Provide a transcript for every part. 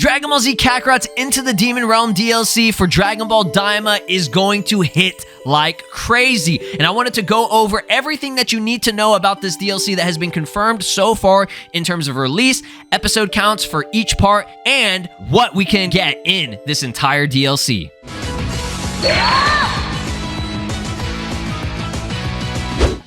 Dragon Ball Z Kakarot's Into the Demon Realm DLC for Dragon Ball Daima is going to hit like crazy. And I wanted to go over everything that you need to know about this DLC that has been confirmed so far in terms of release, episode counts for each part, and what we can get in this entire DLC.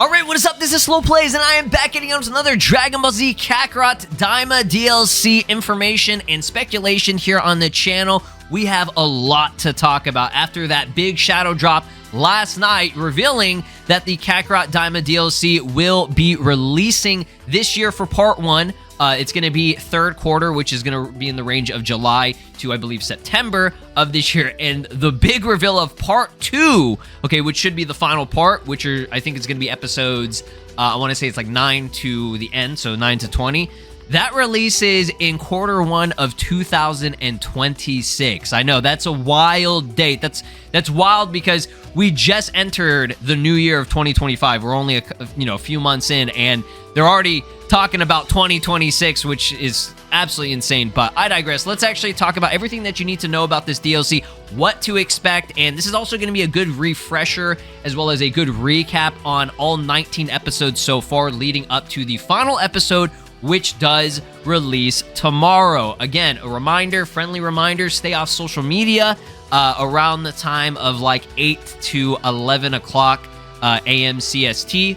Alright, what is up? This is SLOplays, and I am back getting on to another Dragon Ball Z Kakarot Daima DLC information and speculation here on the channel. We have a lot to talk about after that big shadow drop last night revealing that the Kakarot Daima DLC will be releasing this year for Part 1. It's going to be third quarter, which is going to be in the range of July to, I believe, September of this year. And the big reveal of Part 2, okay, which should be the final part, which are, I think it's going to be episodes, I want to say it's like 9 to the end, so 9 to 20. That releases in quarter 1 of 2026. I know, that's a wild date. That's wild because we just entered the new year of 2025. We're only a few months in, and they're already talking about 2026, which is absolutely insane. But I digress. Let's actually talk about everything that you need to know about this DLC, what to expect, and this is also going to be a good refresher as well as a good recap on all 19 episodes so far leading up to the final episode, which does release tomorrow. Again, a reminder, friendly reminder, stay off social media around the time of like 8 to 11 o'clock a.m. CST.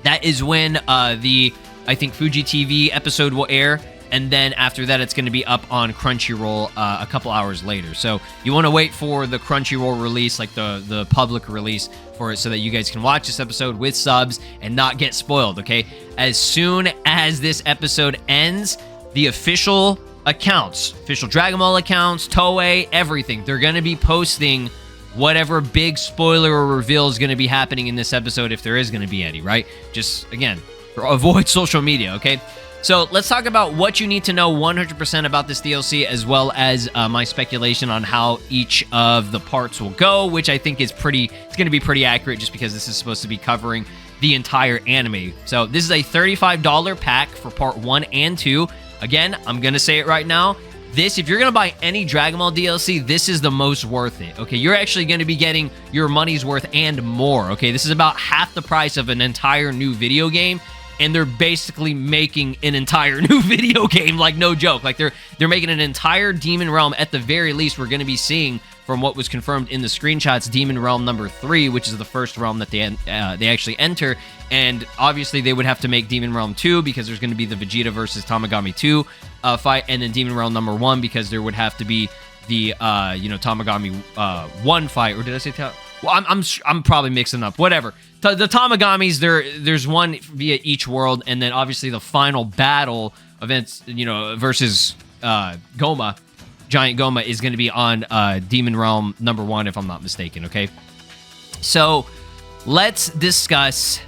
That is when I think Fuji TV episode will air, and then after that it's going to be up on Crunchyroll a couple hours later. So you want to wait for the Crunchyroll release, like the public release for it, so that you guys can watch this episode with subs and not get spoiled, okay? As soon as this episode ends, the official accounts, official Dragon Ball accounts, Toei, everything, they're going to be posting whatever big spoiler or reveal is going to be happening in this episode, if there is going to be any, right? Just, again, avoid social media, okay? So let's talk about what you need to know 100% about this DLC, as well as my speculation on how each of the parts will go, which I think is it's going to be pretty accurate just because this is supposed to be covering the entire anime. So this is a $35 pack for Part 1 and 2. Again, I'm going to say it right now. This, if you're going to buy any Dragon Ball DLC, this is the most worth it, okay? You're actually going to be getting your money's worth and more, okay? This is about half the price of an entire new video game, and they're basically making an entire new video game, like, no joke. Like, they're making an entire Demon Realm. At the very least, we're going to be seeing, from what was confirmed in the screenshots, Demon Realm number 3, which is the first realm that they actually enter. And obviously, they would have to make Demon Realm 2 because there's going to be the Vegeta versus Tamagami 2 fight, and then Demon Realm number 1 because there would have to be the Tamagami 1 fight. Or did I say well, I'm probably mixing up. Whatever. The Tamagamis, there's one via each world, and then obviously the final battle events, versus Goma, Giant Goma, is going to be on Demon Realm number 1, if I'm not mistaken. Okay, so let's discuss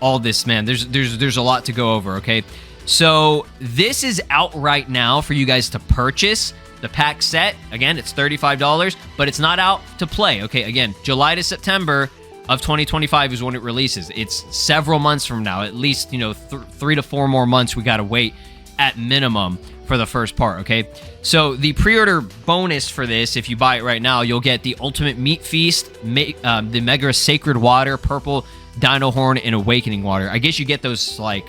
all this, man. There's a lot to go over. Okay, so this is out right now for you guys to purchase. The pack set, again, it's $35, but it's not out to play. Okay, again, July to September of 2025 is when it releases. It's several months from now, at least, 3 to 4 more months we gotta wait at minimum for the first part, okay? So the pre-order bonus for this, if you buy it right now, you'll get the Ultimate Meat Feast, the Mega Sacred Water, Purple Dino Horn, and Awakening Water. I guess you get those, like,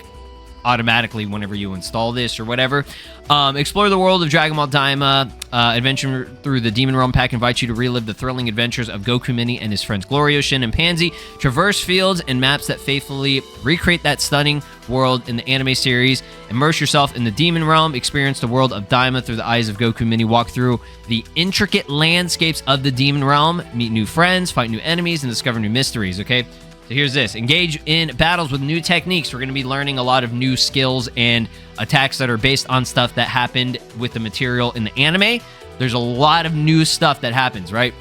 automatically whenever you install this or whatever. Explore the world of Dragon Ball Daima. Adventure through the Demon Realm pack invites you to relive the thrilling adventures of Goku Mini and his friends Glorio, Shin, and Pansy. Traverse fields and maps that faithfully recreate that stunning world in the anime series. Immerse yourself in the Demon Realm. Experience the world of Daima through the eyes of Goku Mini. Walk through the intricate landscapes of the Demon Realm. Meet new friends, fight new enemies, and discover new mysteries, okay? So here's this. Engage in battles with new techniques. We're going to be learning a lot of new skills and attacks that are based on stuff that happened with the material in the anime. There's a lot of new stuff that happens, right?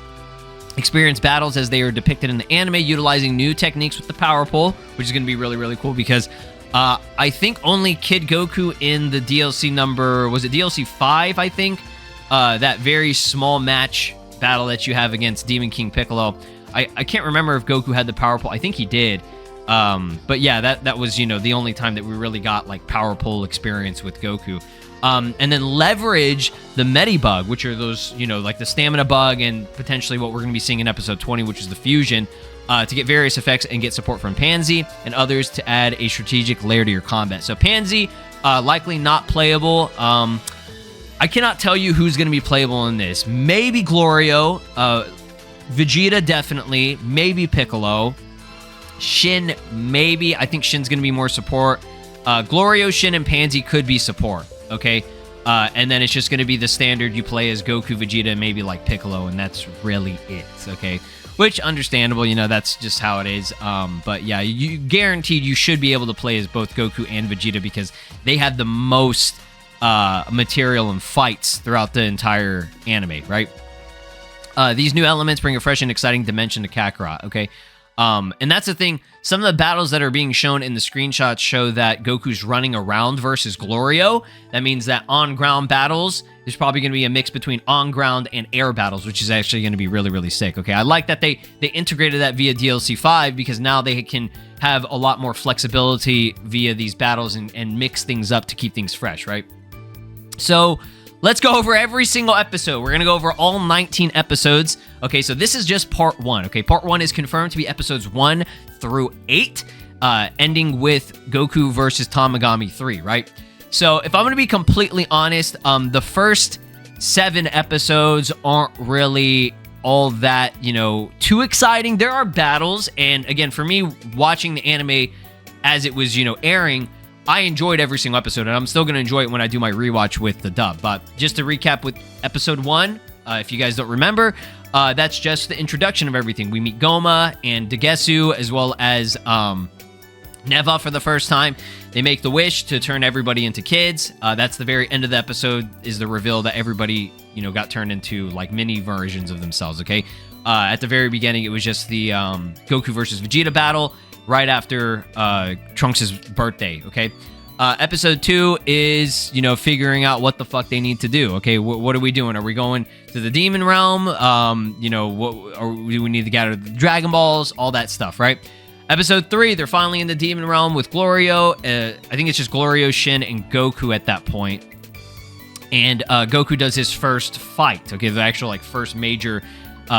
Experience battles as they are depicted in the anime, utilizing new techniques with the Power Pole, which is going to be really, really cool because I think only Kid Goku in the DLC number, was it DLC 5, I think? That very small match battle that you have against Demon King Piccolo. I can't remember if Goku had the Power Pole. I think he did. But yeah, that was, the only time that we really got, like, Power Pole experience with Goku. and then leverage the Medi Bug, which are those, like the Stamina Bug and potentially what we're going to be seeing in episode 20, which is the Fusion, to get various effects and get support from Pansy and others to add a strategic layer to your combat. So Pansy, likely not playable. I cannot tell you who's going to be playable in this. Maybe Glorio, Vegeta definitely, maybe Piccolo, Shin maybe. I think Shin's going to be more support. Glorio, Shin, and Pansy could be support, okay? And then it's just going to be the standard you play as Goku, Vegeta, and maybe like Piccolo, and that's really it, okay? Which, understandable, that's just how it is. But yeah, you guaranteed you should be able to play as both Goku and Vegeta because they have the most material and fights throughout the entire anime, right? These new elements bring a fresh and exciting dimension to Kakarot, okay? And that's the thing. Some of the battles that are being shown in the screenshots show that Goku's running around versus Glorio. That means that on-ground battles is probably going to be a mix between on-ground and air battles, which is actually going to be really, really sick, okay? I like that they integrated that via DLC 5 because now they can have a lot more flexibility via these battles and mix things up to keep things fresh, right? So let's go over every single episode. We're going to go over all 19 episodes. Okay, so this is just part 1. Okay, part 1 is confirmed to be episodes 1 through 8, ending with Goku versus Tamagami 3, right? So if I'm going to be completely honest, the first 7 episodes aren't really all that, too exciting. There are battles, and again, for me, watching the anime as it was, airing, I enjoyed every single episode, and I'm still going to enjoy it when I do my rewatch with the dub. But just to recap with episode 1, if you guys don't remember, that's just the introduction of everything. We meet Goma and Dagesu, as well as Neva for the first time. They make the wish to turn everybody into kids. That's the very end of the episode, is the reveal that everybody, got turned into, like, mini versions of themselves, okay? At the very beginning, it was just the Goku versus Vegeta battle, right after Trunks' birthday, okay? Episode 2 is, figuring out what the fuck they need to do, okay? What are we doing? Are we going to the Demon Realm? Do we need to gather the Dragon Balls? All that stuff, right? Episode 3, they're finally in the Demon Realm with Glorio. I think it's just Glorio, Shin, and Goku at that point. And Goku does his first fight, okay? The actual, first major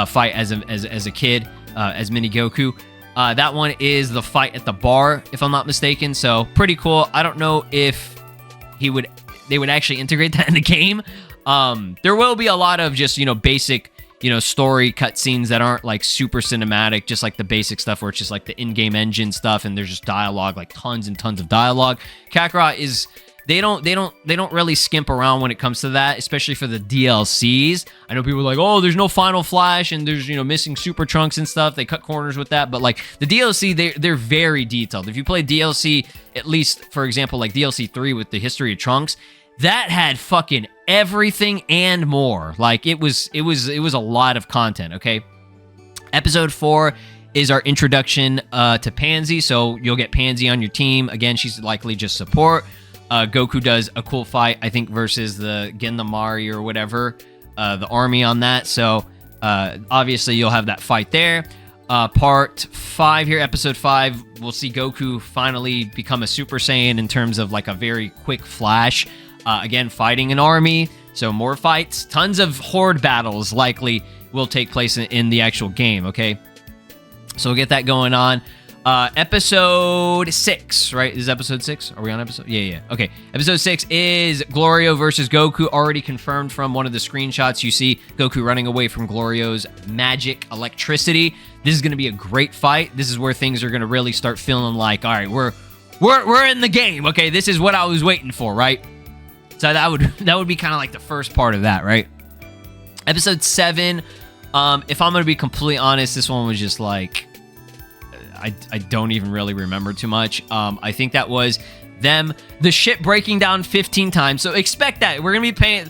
fight as a kid, as Mini Goku. That one is the fight at the bar, if I'm not mistaken. So pretty cool. I don't know if they would actually integrate that in the game. There will be a lot of just, basic, story cutscenes that aren't like super cinematic, just like the basic stuff where it's just like the in-game engine stuff and there's just dialogue, like tons and tons of dialogue. Kakarot is... They don't really skimp around when it comes to that, especially for the DLCs. I know people are like, oh, there's no Final Flash and there's, missing Super Trunks and stuff. They cut corners with that. But like the DLC, they're very detailed. If you play DLC, at least, for example, like DLC 3 with the history of Trunks, that had fucking everything and more. Like it was a lot of content, okay? Episode 4 is our introduction to Pansy. So you'll get Pansy on your team. Again, she's likely just support. Goku does a cool fight, I think, versus the Gendamari or whatever, the army on that. So, obviously, you'll have that fight there. Part 5 here, episode 5, we'll see Goku finally become a Super Saiyan in terms of, like, a very quick flash. Again, fighting an army, so more fights. Tons of horde battles likely will take place in the actual game, okay? So, we'll get that going on. Episode 6, right? Is episode 6? Are we on episode? Yeah. Okay. Episode 6 is Glorio versus Goku, already confirmed from one of the screenshots. You see Goku running away from Glorio's magic electricity. This is going to be a great fight. This is where things are going to really start feeling like, all right, we're in the game. Okay, this is what I was waiting for, right? So that would be kind of like the first part of that, right? Episode 7, if I'm going to be completely honest, this one was just like, I don't even really remember too much. I think that was the ship breaking down 15 times. So expect that. We're going to be paying...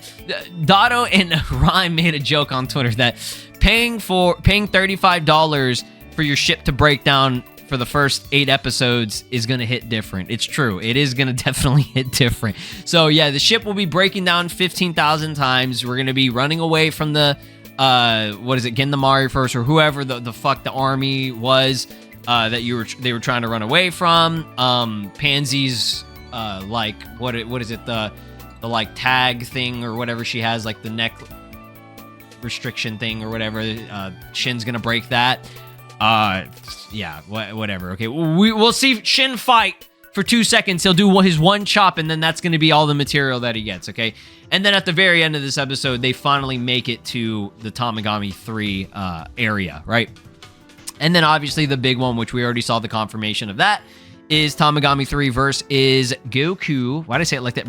Dotto and Rhyme made a joke on Twitter that paying $35 for your ship to break down for the first 8 episodes is going to hit different. It's true. It is going to definitely hit different. So yeah, the ship will be breaking down 15,000 times. We're going to be running away from the... Gendamari first, or whoever the fuck the army was... that they were trying to run away from. Pansy's what is it, the like tag thing or whatever she has, like the neck restriction thing or whatever. Shin's gonna break that. Yeah, whatever. Okay, we'll see Shin fight for 2 seconds. He'll do his one chop, and then that's gonna be all the material that he gets. Okay, and then at the very end of this episode, they finally make it to the Tamagami 3 area, right? And then obviously the big one, which we already saw the confirmation of that, is Tamagami 3 versus Goku. Why did I say it like that?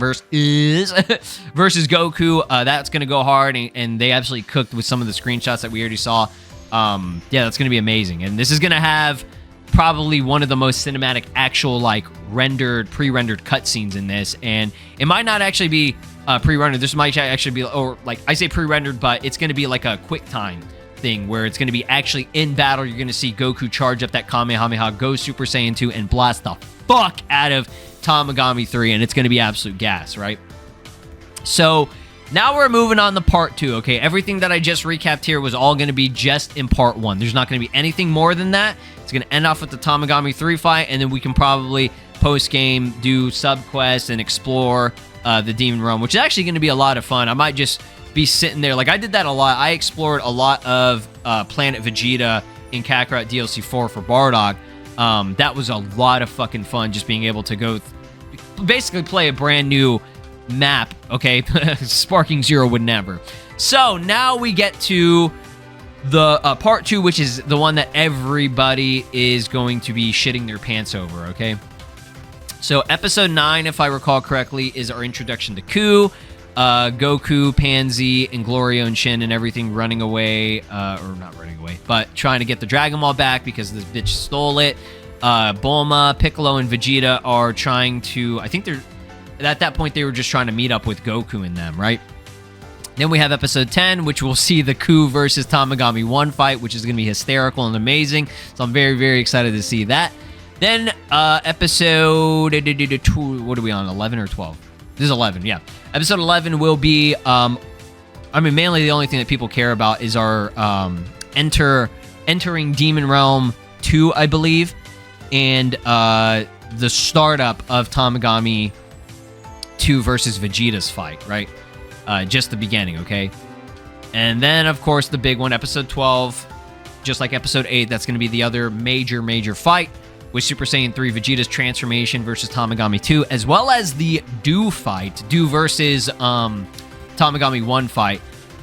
Versus Goku. That's going to go hard, and they absolutely cooked with some of the screenshots that we already saw. Yeah, that's going to be amazing. And this is going to have probably one of the most cinematic actual, like, pre-rendered cutscenes in this. And it might not actually be pre-rendered. This might actually be, or like, I say pre-rendered, but it's going to be like a quick time thing where it's going to be actually in battle. You're going to see Goku charge up that Kamehameha, go Super Saiyan 2, and blast the fuck out of Tamagami 3, and it's going to be absolute gas, right? So now we're moving on to part 2, okay? Everything that I just recapped here was all going to be just in part 1. There's not going to be anything more than that. It's going to end off with the Tamagami 3 fight, and then we can probably post-game do sub-quests and explore the Demon Realm, which is actually going to be a lot of fun. I might just be sitting there. Like, I did that a lot. I explored a lot of Planet Vegeta in Kakarot DLC 4 for Bardock. That was a lot of fucking fun, just being able to go basically play a brand new map, okay? Sparking Zero would never. So now we get to the part 2, which is the one that everybody is going to be shitting their pants over, okay? So episode 9, if I recall correctly, is our introduction to Ku. Goku, Pansy, and Glorio and Shin and everything running away, or not running away, but trying to get the Dragon Ball back because this bitch stole it. Bulma, Piccolo, and Vegeta are trying to, I think at that point they were just trying to meet up with Goku and them, right? Then we have episode 10, which we'll see the Ku versus Tamagami 1 fight, which is going to be hysterical and amazing. So I'm very, very excited to see that. Then episode, what are we on, 11 or 12? This is 11, yeah. Episode 11 will be, mainly the only thing that people care about is our entering Demon Realm 2, I believe, and the startup of Tamagami 2 versus Vegeta's fight, right? Just the beginning, okay? And then, of course, the big one, episode 12, just like episode 8, that's going to be the other major fight with Super Saiyan 3 Vegeta's transformation versus Tamagami 2, as well as the Do fight, Do versus Tamagami 1 fight.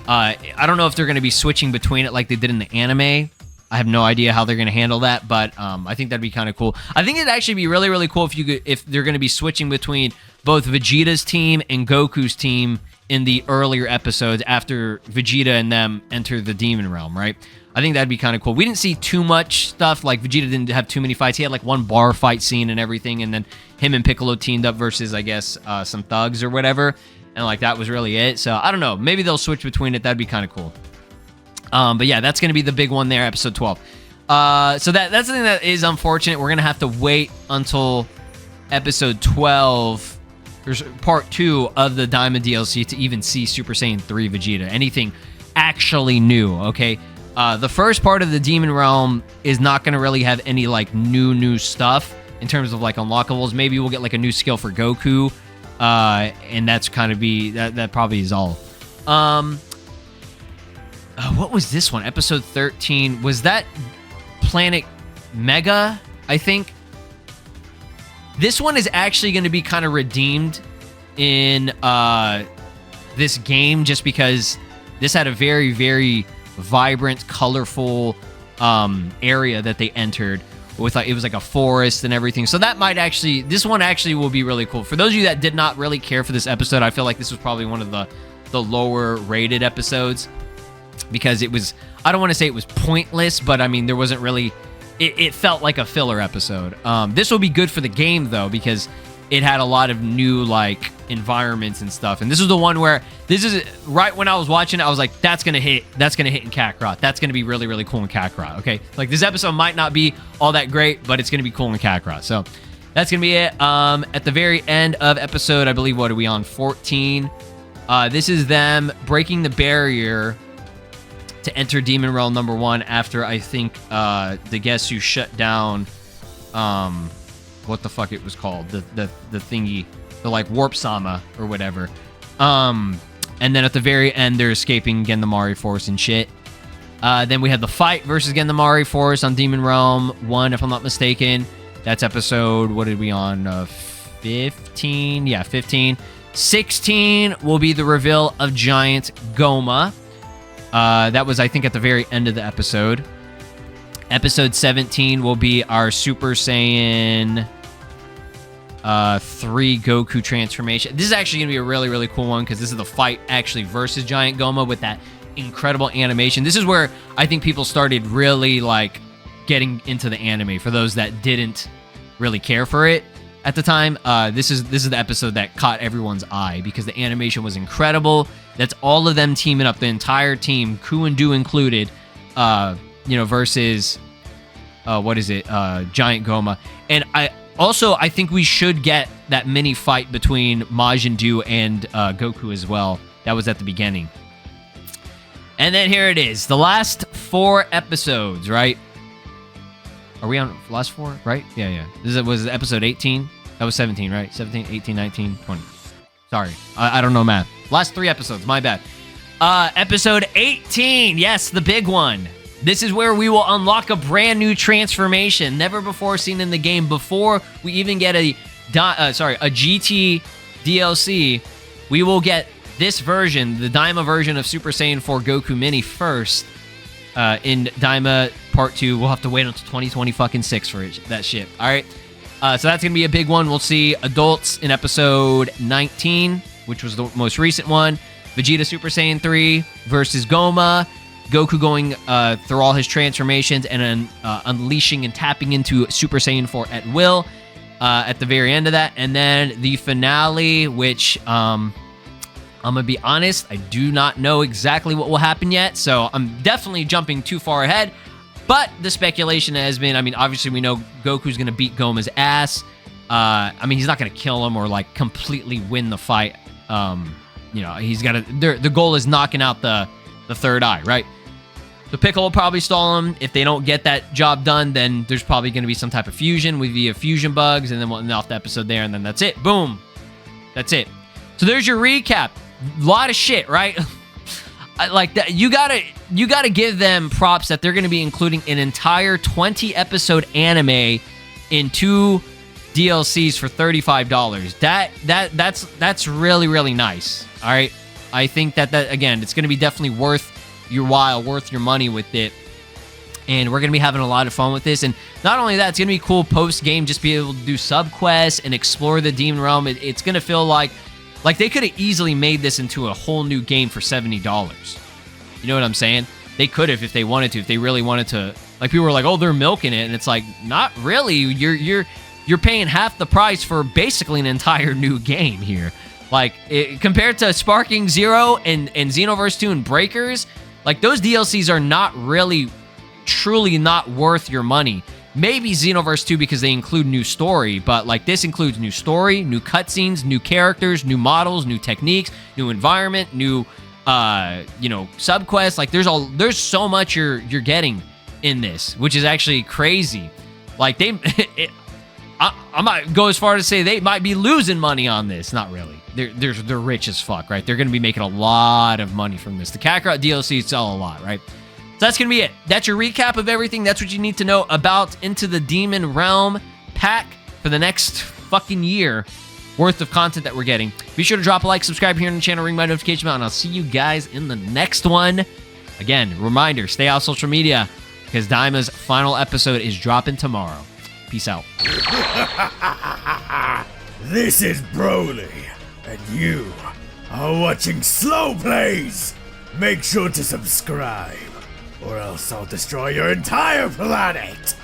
I don't know if they're going to be switching between it like they did in the anime. I have no idea how they're going to handle that, but I think that'd be kind of cool. I think it'd actually be really, really cool if they're going to be switching between both Vegeta's team and Goku's team in the earlier episodes after Vegeta and them enter the Demon Realm, right? I think that'd be kind of cool. We didn't see too much stuff. Like, Vegeta didn't have too many fights. He had, like, one bar fight scene and everything, and then him and Piccolo teamed up versus, I guess, some thugs or whatever, and, like, that was really it. So, I don't know. Maybe they'll switch between it. That'd be kind of cool. But, yeah, that's going to be the big one there, episode 12. So that's the thing that is unfortunate. We're going to have to wait until episode 12, there's part 2 of the Daima DLC to even see Super Saiyan 3 Vegeta. Anything actually new, okay? The first part of the Demon Realm is not going to really have any, like, new stuff in terms of, like, unlockables. Maybe we'll get, like, a new skill for Goku, and that's kind of that probably is all. What was this one? Episode 13. Was that Planet Mega, I think? This one is actually going to be kind of redeemed in this game just because this had a very, very vibrant, colorful area that they entered with, like, it was like a forest and everything. So that might actually, this one actually will be really cool. For those of you that did not really care for this episode, I feel like this was probably one of the lower rated episodes because it was, I don't want to say it was pointless, but I mean, there wasn't really, it felt like a filler episode. This will be good for the game though, because it had a lot of new, like, environments and stuff. And this is the one where, this is right when I was watching it, I was like, that's going to hit in Kakarot. That's going to be really, really cool in Kakarot, okay? Like, this episode might not be all that great, but it's going to be cool in Kakarot. So, that's going to be it. At the very end of episode, I believe, what are we on, 14? This is them breaking the barrier to enter Demon Realm number 1 after, I think, the guess who shut down, what the fuck it was called, the thingy, the, like, Warp Sama or whatever. And then at the very end, they're escaping Gendamari Force and shit. Then we had the fight versus Gendamari Force on Demon Realm 1, if I'm not mistaken. That's episode, what did we on? 15? Yeah, 15. 16 will be the reveal of Giant Goma. That was, I think, at the very end of the episode. Episode 17 will be our Super Saiyan 3 Goku transformation. This is actually going to be a really, really cool one because this is the fight actually versus Giant Goma with that incredible animation. This is where I think people started really like getting into the anime for those that didn't really care for it at the time. This is the episode that caught everyone's eye because the animation was incredible. That's all of them teaming up, the entire team, Ku and Du included, versus Giant Goma. And I think we should get that mini fight between Majin Buu and Goku as well. That was at the beginning. And then here it is, the last 4 episodes, right? Are we on last 4, right? Yeah. Was episode 18? That was 17, right? 17, 18, 19, 20. Sorry, I don't know math. Last 3 episodes, my bad. Episode 18, yes, the big one. This is where we will unlock a brand new transformation, never before seen in the game. Before we even get a GT DLC, we will get this version, the Daima version of Super Saiyan 4 Goku Mini first. In Daima Part 2, we'll have to wait until 2026 for that shit. All right, so that's gonna be a big one. We'll see adults in episode 19, which was the most recent one. Vegeta Super Saiyan 3 versus Goma. Goku going through all his transformations and then unleashing and tapping into Super Saiyan 4 at will at the very end of that. And then the finale, which I'm going to be honest, I do not know exactly what will happen yet. So I'm definitely jumping too far ahead. But the speculation has been, obviously we know Goku's going to beat Goma's ass. He's not going to kill him or like completely win the fight. He's got to, the goal is knocking out the third eye, right? So Piccolo will probably stall him. If they don't get that job done, then there's probably going to be some type of fusion via fusion bugs, and then we'll end off the episode there, and then that's it. Boom. That's it. So there's your recap. A lot of shit, right? Like that. You gotta give them props that they're going to be including an entire 20-episode anime in 2 DLCs for $35. That's really, really nice. All right. I think that again, it's going to be definitely worth your while, worth your money with it. And we're going to be having a lot of fun with this. And not only that, it's going to be cool post-game, just be able to do sub-quests and explore the Demon Realm. It's going to feel like they could have easily made this into a whole new game for $70. You know what I'm saying? They could have if they wanted to, if they really wanted to. Like, people were like, oh, they're milking it. And it's like, not really. You're paying half the price for basically an entire new game here. Like, compared to Sparking Zero and Xenoverse 2 and Breakers, like, those DLCs are not really, truly not worth your money. Maybe Xenoverse 2 because they include new story, but, like, this includes new story, new cutscenes, new characters, new models, new techniques, new environment, new, subquests. Like, there's so much you're getting in this, which is actually crazy. Like, I might go as far as to say they might be losing money on this. Not really. They're rich as fuck, right? They're going to be making a lot of money from this. The Kakarot DLC sell a lot, right? So that's going to be it. That's your recap of everything. That's what you need to know about Into the Demon Realm pack for the next fucking year worth of content that we're getting. Be sure to drop a like, subscribe here on the channel, ring my notification bell, and I'll see you guys in the next one. Again, reminder, stay off social media because Daima's final episode is dropping tomorrow. Peace out. This is Broly, and you are watching SLOplays. Make sure to subscribe, or else I'll destroy your entire planet.